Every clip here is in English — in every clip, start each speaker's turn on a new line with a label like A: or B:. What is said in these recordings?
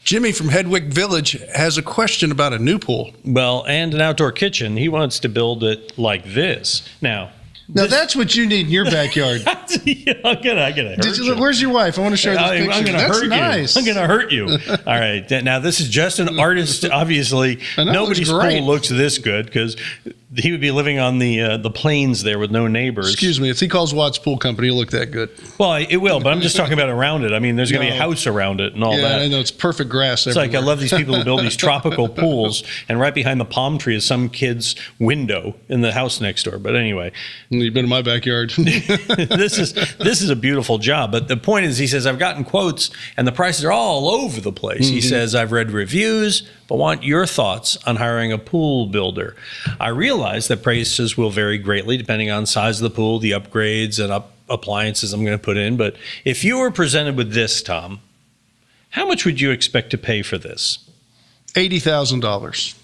A: Jimmy from Hedwig Village has a question about a new pool.
B: Well, and an outdoor kitchen. He wants to build it like this. Now,
A: that's what you need in your backyard.
B: I'm gonna hurt you.
A: Where's your wife? I want to show you this picture.
B: I'm gonna
A: That's
B: hurt
A: nice.
B: you. I'm gonna hurt you. All right. Now this is just an artist. Obviously, nobody's pool looks this good because he would be living on the plains there with no neighbors.
A: Excuse me. If he calls Watts Pool Company, it'll look that good.
B: Well, it will, but I'm just talking about around it. I mean, there's going to be a house around it and all that.
A: Yeah, I know. It's perfect grass
B: everywhere. It's like I love these people who build these tropical pools, and right behind the palm tree is some kid's window in the house next door. But anyway.
A: You've been in my backyard.
B: This is a beautiful job. But the point is, he says, I've gotten quotes, and the prices are all over the place. Mm-hmm. He says, I've read reviews, but want your thoughts on hiring a pool builder. I realize that prices will vary greatly depending on size of the pool, the upgrades and appliances I'm going to put in. But if you were presented with this, Tom, how much would you expect to pay for this?
A: $80,000.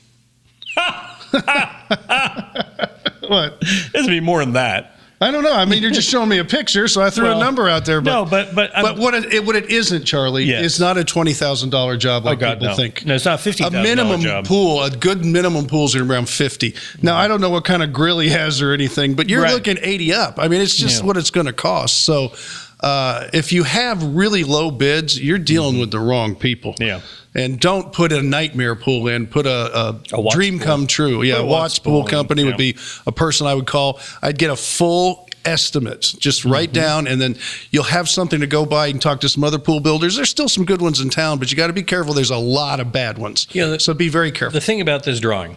A: What?
B: It's going to be more than that.
A: I don't know. I mean, you're just showing me a picture, so I threw a number out there. But,
B: no, but
A: what it isn't, Charlie, it's not a $20,000 job like people think.
B: No, it's not $50,000 job.
A: A minimum pool, a good minimum pool is around $50,000. Now, I don't know what kind of grill he has or anything, but you're looking $80,000 up. I mean, it's just what it's going to cost. So if you have really low bids, you're dealing with the wrong people.
B: Yeah.
A: And don't put a nightmare pool in. Put a dream come true. Yeah, Watts Pool Company would be a person I would call. I'd get a full estimate. Just write down, and then you'll have something to go by. You can talk to some other pool builders. There's still some good ones in town, but you got to be careful. There's a lot of bad ones. Yeah, so be very careful.
B: The thing about this drawing,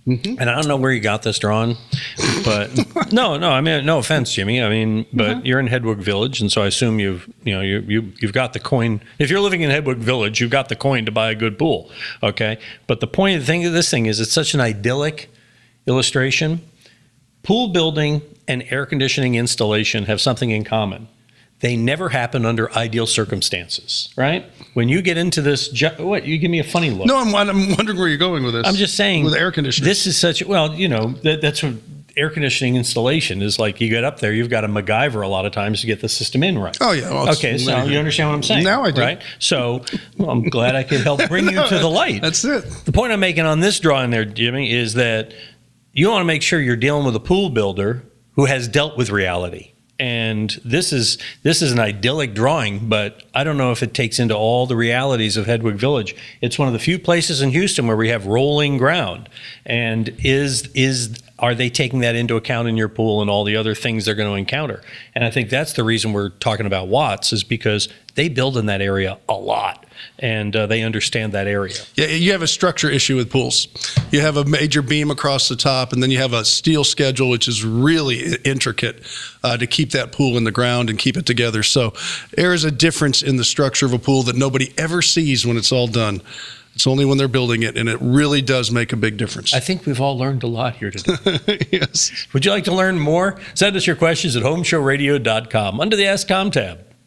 B: and I don't know where you got this drawn, but no, I mean, no offense, Jimmy. I mean, but you're in Hedwig Village, and so I assume you've got the coin. If you're living in Hedwig Village, you've got the coin to buy a good pool. Okay, but the point of this thing is, it's such an idyllic illustration. Pool building and air conditioning installation have something in common. They never happen under ideal circumstances, right? When you get into this, what? You give me a funny look.
A: No, I'm wondering where you're going with this.
B: I'm just saying.
A: With air conditioning.
B: This is such, that's what air conditioning installation is like. You get up there, you've got a MacGyver a lot of times to get the system in right.
A: Oh, yeah. Well,
B: okay, so you understand what I'm saying?
A: Now I do.
B: Right? So I'm glad I could help bring you to the light.
A: That's it.
B: The point I'm making on this drawing there, Jimmy, is that you want to make sure you're dealing with a pool builder who has dealt with reality. And this is an idyllic drawing, but I don't know if it takes into all the realities of Hedwig Village. It's one of the few places in Houston where we have rolling ground. And are they taking that into account in your pool and all the other things they're going to encounter? And I think that's the reason we're talking about Watts, is because they build in that area a lot, and they understand that area.
A: Yeah, you have a structure issue with pools. You have a major beam across the top, and then you have a steel schedule, which is really intricate to keep that pool in the ground and keep it together. So there is a difference in the structure of a pool that nobody ever sees when it's all done. It's only when they're building it, and it really does make a big difference.
B: I think we've all learned a lot here today.
A: Yes.
B: Would you like to learn more? Send us your questions at HomeShowRadio.com under the Ask Tom tab.